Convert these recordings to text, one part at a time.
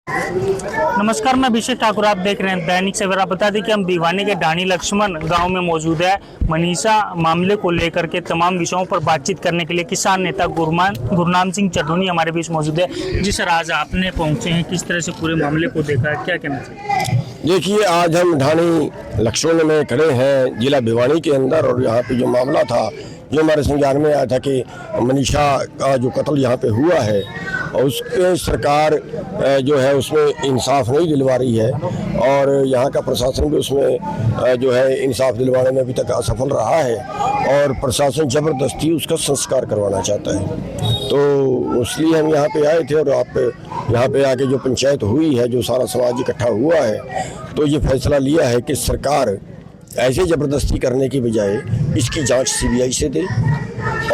नमस्कार, मैं अभिषेक ठाकुर। आप देख रहे हैं दैनिक सवेरा। बता दें कि हम दीवानी के ढाणी लक्ष्मण गांव में मौजूद है। मनीषा मामले को लेकर के तमाम विषयों पर बातचीत करने के लिए किसान नेता गुरनाम सिंह चढ़ूनी हमारे बीच मौजूद है। जी सर, आज आपने पहुंचे हैं, किस तरह से पूरे मामले को देखा है, क्या कहना चाहिए? देखिए, आज हम ढाणी लक्ष्मण में खड़े हैं जिला भिवानी के अंदर, और यहाँ पे जो मामला था, जो हमारे संज्ञान में आया था कि मनीषा का जो कत्ल यहाँ पे हुआ है और उसके सरकार जो है उसमें इंसाफ नहीं दिलवा रही है, और यहाँ का प्रशासन भी उसमें जो है इंसाफ दिलवाने में अभी तक असफल रहा है, और प्रशासन ज़बरदस्ती उसका संस्कार करवाना चाहता है। तो इसलिए हम यहाँ पे आए थे, और आप यहाँ पे आके जो पंचायत हुई है, जो सारा समाज इकट्ठा हुआ है, तो ये फैसला लिया है कि सरकार ऐसे ज़बरदस्ती करने की बजाय इसकी जांच सीबीआई से दे,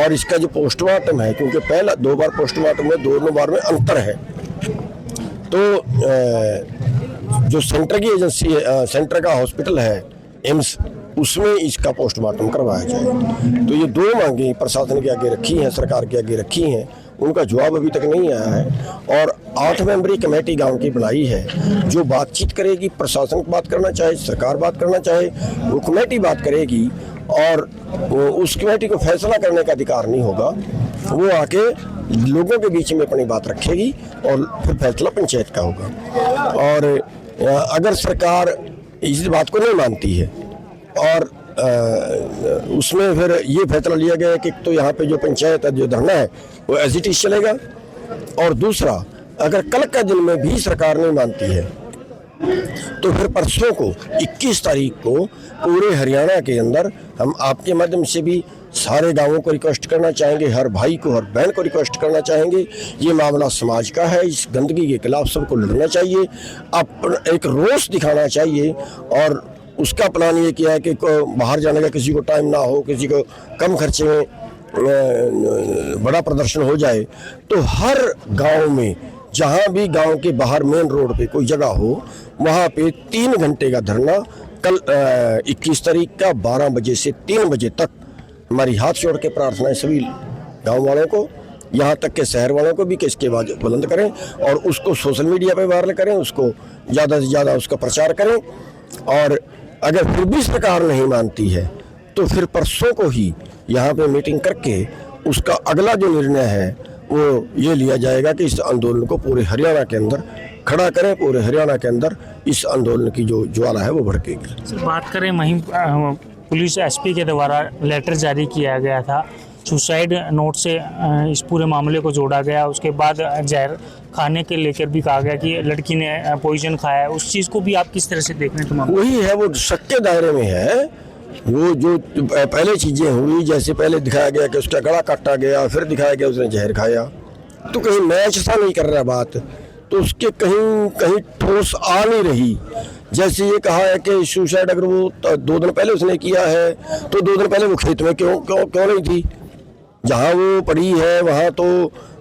और इसका जो पोस्टमार्टम है, क्योंकि पहला 2 बार पोस्टमार्टम में, दोनों बार में अंतर है, तो जो सेंटर की एजेंसी है, सेंटर का हॉस्पिटल है एम्स, उसमें इसका पोस्टमार्टम करवाया जाए। तो ये 2 मांगें प्रशासन के आगे रखी हैं, सरकार के आगे रखी हैं, उनका जवाब अभी तक नहीं आया है। और 8 मेंबरी कमेटी गांव की बनाई है, जो बातचीत करेगी। प्रशासन बात करना चाहे, सरकार बात करना चाहे, वो कमेटी बात करेगी, और उस कमेटी को फैसला करने का अधिकार नहीं होगा। वो आके लोगों के बीच में अपनी बात रखेगी, और फिर फैसला पंचायत का होगा। और अगर सरकार इस बात को नहीं मानती है, और उसमें फिर ये फैसला लिया गया कि तो यहाँ पे जो पंचायत जो धरना है वो एज इट इज चलेगा, और दूसरा, अगर कल का दिन में भी सरकार नहीं मानती है, तो फिर परसों को 21 तारीख को पूरे हरियाणा के अंदर हम आपके माध्यम से भी सारे गांवों को रिक्वेस्ट करना चाहेंगे, हर भाई को, हर बहन को रिक्वेस्ट करना चाहेंगे, ये मामला समाज का है, इस गंदगी के खिलाफ सबको लड़ना चाहिए, एक रोष दिखाना चाहिए। और उसका प्लान ये किया है कि बाहर जाने का किसी को टाइम ना हो, किसी को कम खर्चे में बड़ा प्रदर्शन हो जाए, तो हर गांव में, जहां भी गांव के बाहर मेन रोड पे कोई जगह हो, वहां पे 3 घंटे का धरना कल 21 तारीख का 12 बजे से 3 बजे तक। हमारी हाथ जोड़ के प्रार्थना है सभी गांव वालों को, यहाँ तक के शहर वालों को भी, कि इसके बाद बुलंद करें और उसको सोशल मीडिया पे वायरल करें, उसको ज़्यादा से ज़्यादा उसका प्रचार करें। और अगर फिर भी सरकार नहीं मानती है, तो फिर परसों को ही यहाँ पे मीटिंग करके उसका अगला जो निर्णय है वो ये लिया जाएगा कि इस आंदोलन को पूरे हरियाणा के अंदर खड़ा करें। पूरे हरियाणा के अंदर इस आंदोलन की जो ज्वाला है वो भड़केगी। बात करें वहीं पुलिस एसपी के द्वारा लेटर जारी किया गया था, सुसाइड नोट से इस पूरे मामले को जोड़ा गया। उसके बाद जहर खाने के लेकर भी कहा गया कि लड़की ने पॉइजन खाया है। उस चीज़ को भी आप किस तरह से देख रहे हैं? वही है, वो शक के दायरे में है। वो जो पहले चीज़ें हुई, जैसे पहले दिखाया गया कि उसका गला काटा गया, फिर दिखाया गया उसने जहर खाया, तो कहीं मैच सा नहीं कर रहा बात, तो उसके कहीं कहीं ठोस आ नहीं रही। जैसे ये कहा है कि सुसाइड अगर वो 2 दिन पहले उसने किया है, तो 2 दिन पहले वो खेत में क्यों नहीं थी? जहाँ वो पड़ी है वहाँ तो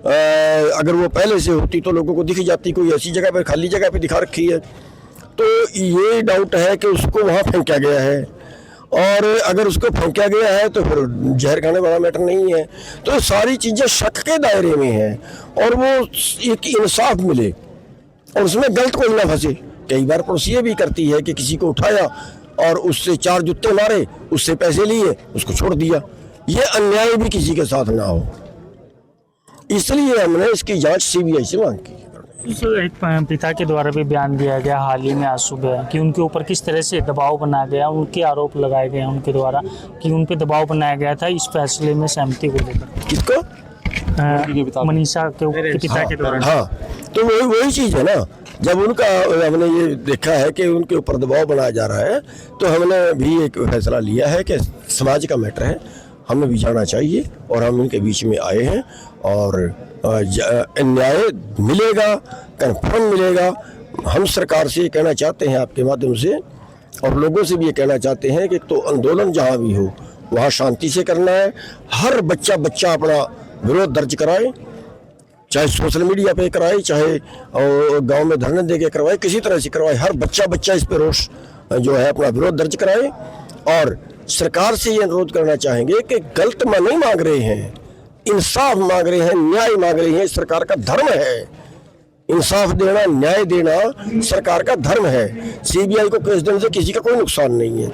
अगर वो पहले से होती तो लोगों को दिख जाती, कोई ऐसी जगह पर, खाली जगह पे दिखा रखी है। तो ये डाउट है कि उसको वहाँ फेंका गया है, और अगर उसको फेंका गया है तो फिर जहर खाने वाला मैटर नहीं है। तो सारी चीज़ें शक के दायरे में हैं, और वो एक इंसाफ मिले और उसमें गलत कोई ना फंसे। कई बार पुलिस ये भी करती है कि किसी को उठाया और उससे 4 जूते मारे, उससे पैसे लिए, उसको छोड़ दिया। ये अन्याय भी किसी के साथ ना हो, इसलिए हमने इसकी जांच सीबीआई से मांग की। एक पिता के द्वारा भी बयान दिया गया हाल ही में आज सुबह कि उनके ऊपर किस तरह से दबाव बनाया गया, उनके आरोप लगाए गए उनके द्वारा कि उन पे दबाव बनाया गया था इस फैसले में सहमति को लेकर। किसको? मनीषा के पिता के द्वारा। हाँ, तो वही चीज़ है ना। जब उनका हमने ये देखा है कि उनके ऊपर दबाव बनाया जा रहा है, तो हमने भी एक फैसला लिया है कि समाज का मैटर है, हमें भी जाना चाहिए, और हम उनके बीच में आए हैं, और न्याय मिलेगा, कन्फर्म मिलेगा। हम सरकार से ये कहना चाहते हैं आपके माध्यम से, और लोगों से भी ये कहना चाहते हैं कि तो आंदोलन जहाँ भी हो वहाँ शांति से करना है। हर बच्चा अपना विरोध दर्ज कराए, चाहे सोशल मीडिया पे कराए, चाहे गांव में धरने दे के करवाए, किसी तरह से करवाए। हर बच्चा इस पे रोष जो है अपना विरोध दर्ज कराए, और सरकार से ये अनुरोध करना चाहेंगे कि गलत नहीं मांग रहे हैं, इंसाफ मांग रहे हैं, न्याय मांग रहे हैं। सरकार का धर्म है इंसाफ देना, न्याय देना सरकार का धर्म है। सीबीआई को केस देने से किसी का कोई नुकसान नहीं है,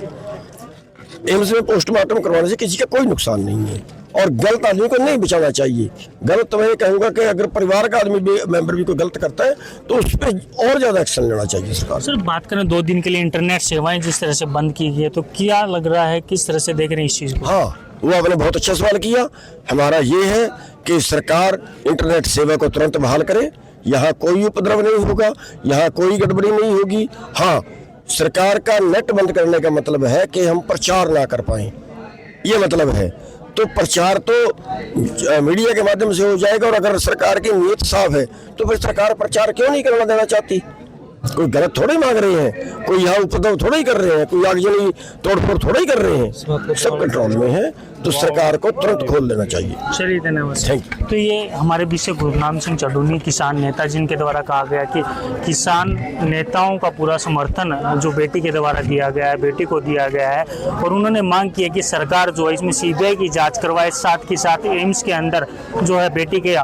एम्स में पोस्टमार्टम करवाने से किसी का कोई नुकसान नहीं है, और गलत आदमी को नहीं बचाना चाहिए। गलत तो मैं ये कहूँगा कि अगर परिवार का आदमी भी, मेंबर भी कोई गलत करता है तो उस पर और ज़्यादा एक्शन लेना चाहिए सरकार। सर बात करें 2 दिन के लिए इंटरनेट सेवाएं जिस तरह से बंद की गई है, तो क्या लग रहा है, किस तरह से देख रहे हैं इस चीज़ को? हाँ, वो आपने बहुत अच्छा सवाल किया। हमारा ये है कि सरकार इंटरनेट सेवा को तुरंत बहाल करे, यहाँ कोई उपद्रव नहीं होगा, यहाँ कोई गड़बड़ी नहीं होगी। हाँ, सरकार का नेट बंद करने का मतलब है कि हम प्रचार ना कर पाएं, ये मतलब है। तो प्रचार तो मीडिया के माध्यम से हो जाएगा, और अगर सरकार की नीयत साफ है तो फिर सरकार प्रचार क्यों नहीं करना देना चाहती? कोई गलत थोड़े मांग रहे हैं, कोई यहाँ उपद्रव थोड़ा ही कर रहे हैं, कोई आगजनी तोड़फोड़ थोड़ा ही कर रहे हैं, सब कंट्रोल में है। तो सरकार को तुरंत खोल देना चाहिए। चलिए धन्यवाद। Thank you. तो ये हमारे बीच से गुरनाम सिंह चढ़ूनी, किसान नेता, जिनके द्वारा कहा गया कि किसान नेताओं का पूरा समर्थन जो बेटी के द्वारा दिया गया है, बेटी को दिया गया है, और उन्होंने मांग की है कि सरकार जो है इसमें सीबीआई की जांच करवाए, साथ ही साथ एम्स के अंदर जो है बेटी के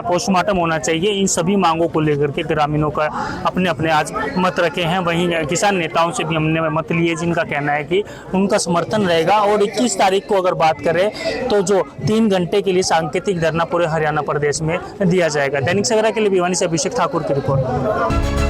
पोस्टमार्टम होना चाहिए। इन सभी मांगों को लेकर के ग्रामीणों का अपने अपने आज मत रखे हैं। वहीं किसान नेताओं से भी हमने मत लिए, जिनका कहना है कि उनका समर्थन रहेगा। और 21 तारीख को अगर बात करें तो जो 3 घंटे के लिए सांकेतिक धरना पूरे हरियाणा प्रदेश में दिया जाएगा। दैनिक सवेरा के लिए भिवानी से अभिषेक ठाकुर की रिपोर्ट।